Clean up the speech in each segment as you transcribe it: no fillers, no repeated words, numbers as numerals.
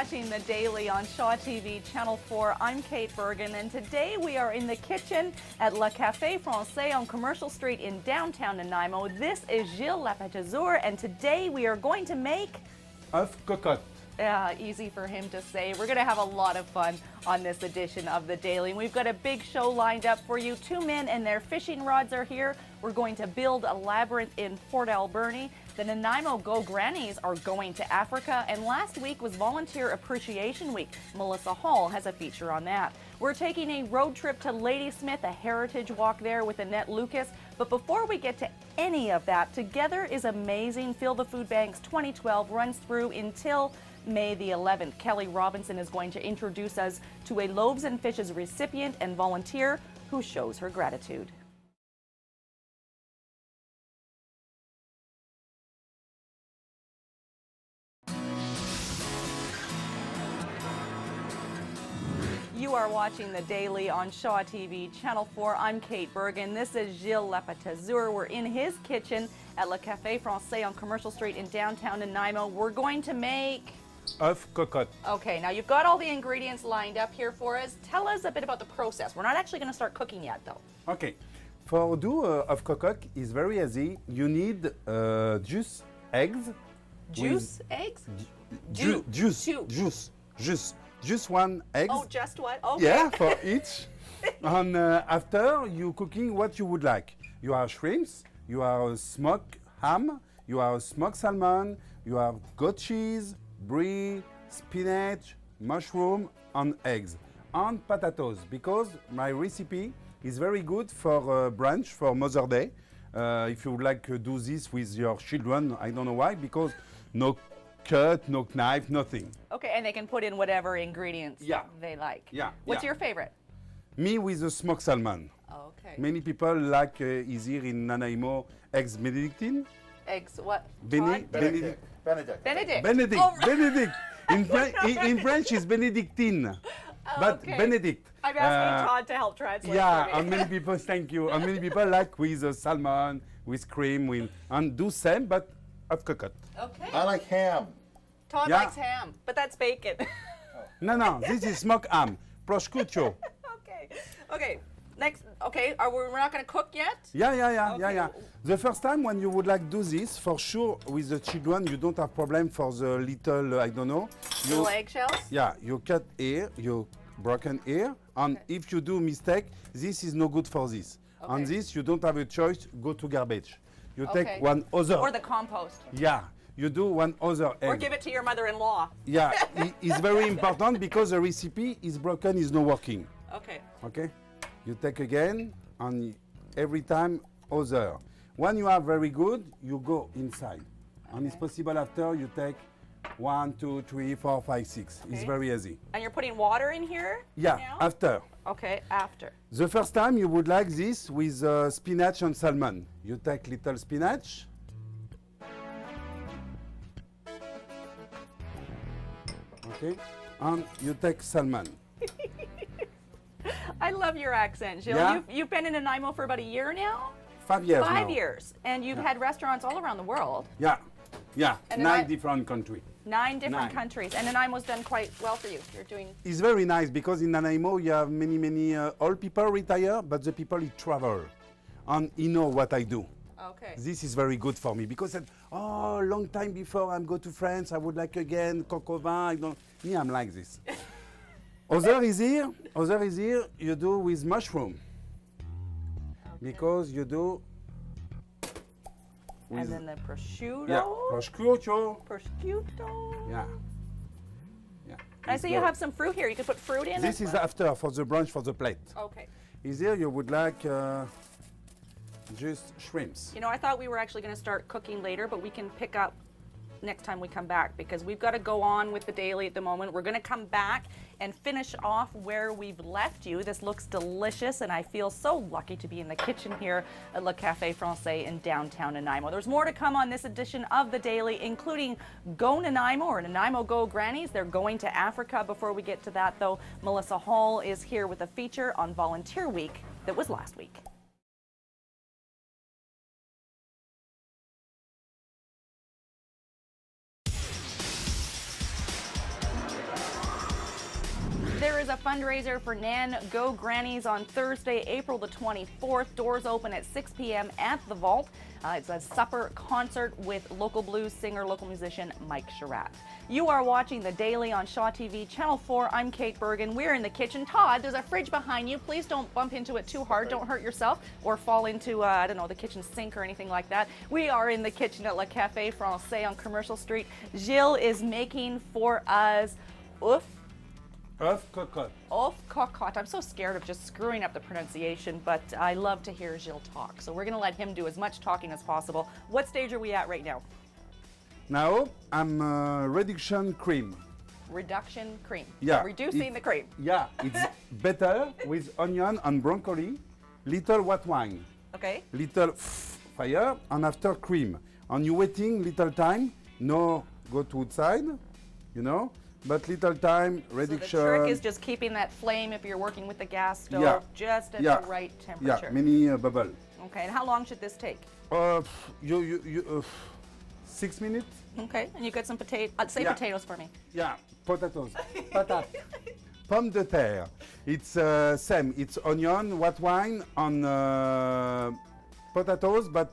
watching The Daily on Shaw TV Channel 4. I'm Kate Bergen, and today we are in the kitchen at Le Cafe Francais on Commercial Street in downtown Nanaimo. This is Gilles LaPatzeur, and today we are going to make œuf cocotte. Easy for him to say. We're going to have a lot of fun on this edition of The Daily. We've got a big show lined up for you. Two men and their fishing rods are here. We're going to build a labyrinth in Port Alberni. The Nanaimo Go Grannies are going to Africa. And last week was Volunteer Appreciation Week. Melissa Hall has a feature on that. We're taking a road trip to Ladysmith, a heritage walk there with Annette Lucas. But before we get to any of that, Together is Amazing. Fill the Food Banks 2012 runs through until May the 11th. Kelly Robinson is going to introduce us to a Loaves and Fishes recipient and volunteer who shows her gratitude. You are watching The Daily on Shaw TV Channel 4. I'm Kate Bergen. This is Gilles LaPatzeur. We're in his kitchen at Le Cafe Francais on Commercial Street in downtown Nanaimo. We're going to make œuf cocotte. Okay, now you've got all the ingredients lined up here for us. Tell us a bit about the process. We're not actually going to start cooking yet, though. Okay. For do œuf cocotte is very easy. You need juice, eggs. Juice, eggs? Just one egg. Oh, just what? Okay. Yeah, for each. And after you cooking what you would like. You have shrimps, you have smoked ham, you have smoked salmon, you have goat cheese, brie, spinach, mushroom, and eggs. And potatoes, because my recipe is very good for brunch, for Mother's Day. If you would like to do this with your children, I don't know why, because no cut, no knife, nothing. Okay, and they can put in whatever ingredients they like. Yeah. What's your favorite? Me with the smoked salmon. Okay. Many people like is here in Nanaimo eggs Benedictine. Eggs what? Benedict. Benedict. Oh, Benedict. In French is Benedictine, but okay. Benedict. I'm asking Todd to help translate. Yeah, for me. and many people, thank you. And many people like with salmon, with cream, and do same, but œuf cocotte. Okay. I like ham. Todd likes ham, but that's bacon. No, this is smoked ham, prosciutto. Okay. Next. Okay. We're not going to cook yet? Yeah. The first time when you would like do this, for sure, with the children, you don't have problem for the little, I don't know. Little eggshells? Yeah, you cut here, you broken here, and if you do mistake, this is no good for this. Okay. On this, you don't have a choice, go to garbage. You take one other. Or the compost. Yeah, you do one other egg. Or give it to your mother-in-law. Yeah, it's very important because the recipe is broken, is not working. Okay? You take again, and every time other. When you are very good, you go inside. Okay. And it's possible after you take 1, 2, 3, 4, 5, 6. Okay. It's very easy. And you're putting water in here? Yeah, now? after. Okay, after. The first time you would like this with spinach and salmon. You take little spinach. Okay, and you take salmon. I love your accent, Gilles. Yeah? You've been in Nanaimo for about a year now? 5 years now. 5 years. And you've had restaurants all around the world. Yeah. And 9 different countries. 9 different countries. And Nanaimo's done quite well for you. You're doing... It's very nice because in Nanaimo you have many old people retire, but the people travel. And you know what I do. Okay. This is very good for me because long time before I go to France, I would like again coq au vin. Me, I'm like this. Other is here, you do with mushroom. Okay. Because you do with... And then the prosciutto. Yeah, prosciutto. Yeah. I see you have some fruit here. You can put fruit in. This is after, for the brunch, for the plate. Okay. Is here you would like just shrimps. You know, I thought we were actually going to start cooking later, but we can pick up next time we come back because we've got to go on with the daily at the moment. We're going to come back and finish off where we've left you. This looks delicious, and I feel so lucky to be in the kitchen here at Le Cafe Francais in downtown Nanaimo. There's more to come on this edition of the daily, including Go Nanaimo or Nanaimo Go Grannies. They're going to Africa. Before we get to that, though, Melissa Hall is here with a feature on Volunteer Week that was last week. there is a fundraiser for Nan Go Grannies on Thursday, April the 24th. Doors open at 6 p.m. at the Vault. It's a supper concert with local blues singer, local musician Mike Sherratt. You are watching The Daily on Shaw TV, Channel 4. I'm Kate Bergen. We're in the kitchen. Todd, there's a fridge behind you. Please don't bump into it too hard. Don't hurt yourself or fall into, I don't know, the kitchen sink or anything like that. We are in the kitchen at Cafe Francais on Commercial Street. Gilles is making for us œuf cocotte. Œuf cocotte. I'm so scared of just screwing up the pronunciation, but I love to hear Gilles talk. So we're going to let him do as much talking as possible. What stage are we at right now? Now I'm reduction cream. Reduction cream. Yeah. Reducing the cream. Yeah, it's better with onion and broccoli, little white wine, Okay. little fire, and after cream. And you waiting little time, no go to outside, you know, but little time, reduction. So the trick is just keeping that flame if you're working with the gas stove, Yeah. just at Yeah. the right temperature. Yeah, many bubble. Okay, and how long should this take? 6 minutes. Okay, and you got some potato. Say Yeah. potatoes for me. Yeah, potatoes. Patat. Pomme de terre. It's same. It's onion, white wine, and potatoes, but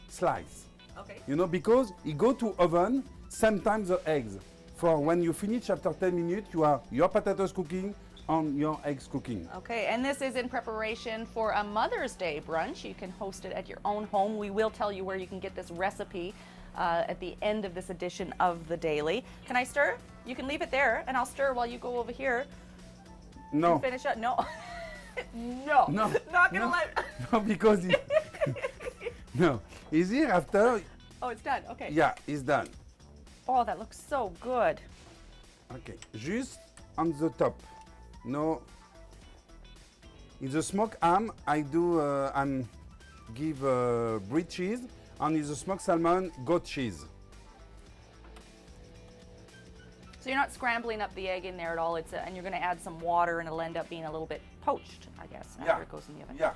slice. Okay. You know, because you go to oven, sometimes the eggs. For when you finish after 10 minutes, you have your potatoes cooking and your eggs cooking. Okay, and this is in preparation for a Mother's Day brunch. You can host it at your own home. We will tell you where you can get this recipe at the end of this edition of The Daily. Can I stir? You can leave it there, and I'll stir while you go over here No. and finish up. No. No. No. Not gonna No. let. No, because no. Is here after? Oh, it's done. Okay. Yeah, it's done. Oh, that looks so good. Okay, just on the top. No. In the smoked ham, I do give brie cheese, and in the smoked salmon, goat cheese. So you're not scrambling up the egg in there at all. It's and you're going to add some water, and it'll end up being a little bit poached, I guess, after it goes in the oven. Yeah.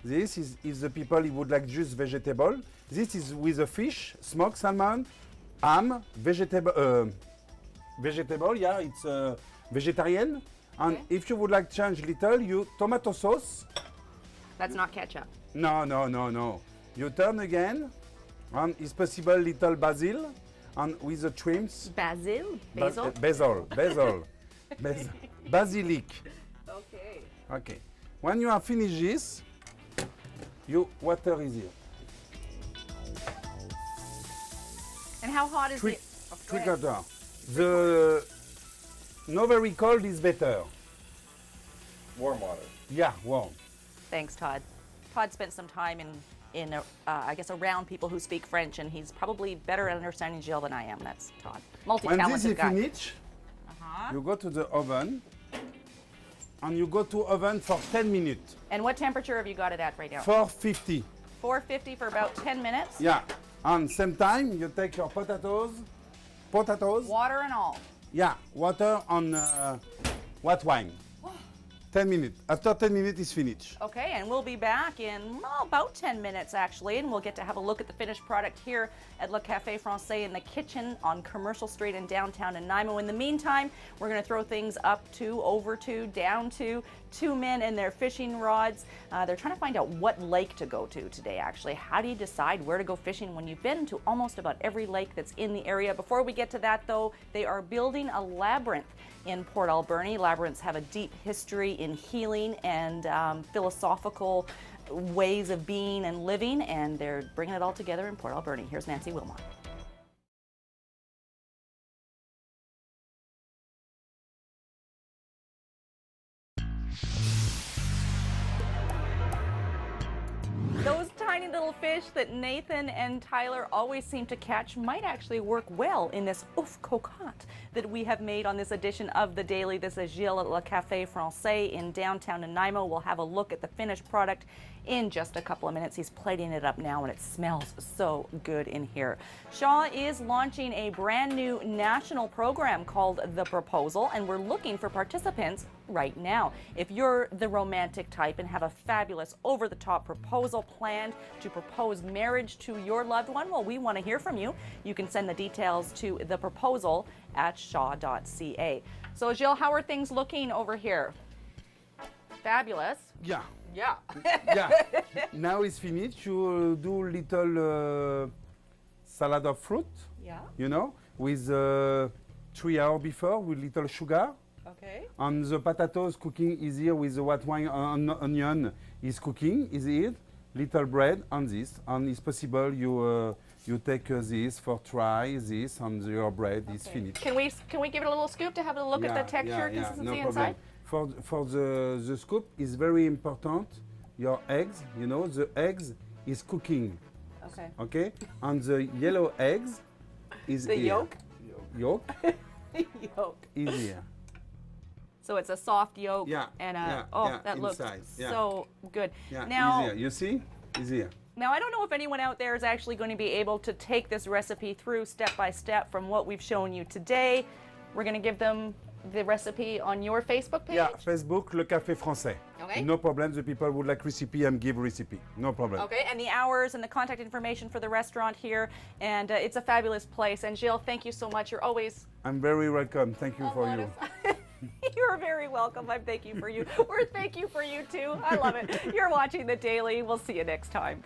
This is if the people who would like just vegetable. This is with a fish, smoked salmon, ham, vegetable. Vegetable, yeah, it's vegetarian. And Okay. if you would like change little, you tomato sauce. That's not ketchup. No, no, no, no. You turn again, and it's possible little basil, and with the shrimps. Basil? Basil? Basil. Basilic. Okay. Okay. When you have finished this, you water is here. And how hot is Three it? Oh, go ahead. quarter. The no very cold is better. Warm water. Yeah, warm. Thanks, Todd. Todd spent some time in I guess, around people who speak French, and he's probably better at understanding Gilles than I am. That's Todd. When this Multi-talented is guy. finished, Uh-huh. you go to the oven, and you go to oven for 10 minutes. And what temperature have you got it at right now? 450. 450 for about 10 minutes? Yeah. And same time, you take your potatoes. Water and all. Yeah, water on white wine. 10 minutes. After 10 minutes, it's finished. Okay, and we'll be back in about 10 minutes, actually, and we'll get to have a look at the finished product here at Le Cafe Francais in the kitchen on Commercial Street in downtown Nanaimo. In the meantime, we're going to throw things up to, over to, down to, two men and their fishing rods. They're trying to find out what lake to go to today, actually. How do you decide where to go fishing when you've been to almost about every lake that's in the area? Before we get to that, though, they are building a labyrinth in Port Alberni. Labyrinths have a deep history in healing and philosophical ways of being and living, and they're bringing it all together in Port Alberni. Here's Nancy Wilmot. Those tiny little fish that Nathan and Tyler always seem to catch might actually work well in this œuf cocotte that we have made on this edition of The Daily. This is Gilles at Le Cafe Francais in downtown Nanaimo. We'll have a look at the finished product in just a couple of minutes. He's plating it up now, and it smells so good in here. Shaw is launching a brand new national program called The Proposal, and we're looking for participants right now. If you're the romantic type and have a fabulous over-the-top proposal planned to propose marriage to your loved one, well, we want to hear from you. You can send the details to the proposal at shaw.ca. So, Gilles, how are things looking over here? Fabulous. Yeah. Yeah. Yeah. Now it's finished. You do little salad of fruit, Yeah. you know, with 3 hours before with little sugar. Okay. And the potatoes cooking is here with the white wine onion is cooking, is here. Little bread on this, and it's possible you take this for try this, and your bread is finished. Can we give it a little scoop to have a look at the texture, consistency no inside? problem. For the scoop is very important. Your eggs, you know, the eggs is cooking. Okay. Okay, and the yellow eggs is The here. yolk? Yolk Yolk. is here. So it's a soft yolk Yeah, and a yeah, oh, yeah, that looks inside, yeah. so good. Yeah, Now, is here. You see, is here. Now, I don't know if anyone out there is actually going to be able to take this recipe through step by step from what we've shown you today. We're going to give them the recipe on your Facebook page? Yeah, Facebook, Le Cafe Francais. Okay. No problem. The people would like recipe and give recipe. No problem. Okay, and the hours and the contact information for the restaurant here. And it's a fabulous place. And Gilles, thank you so much. You're always... I'm very welcome. Thank you for you. You're very welcome. I'm thank you for you. Or thank you for you too. I love it. You're watching The Daily. We'll see you next time.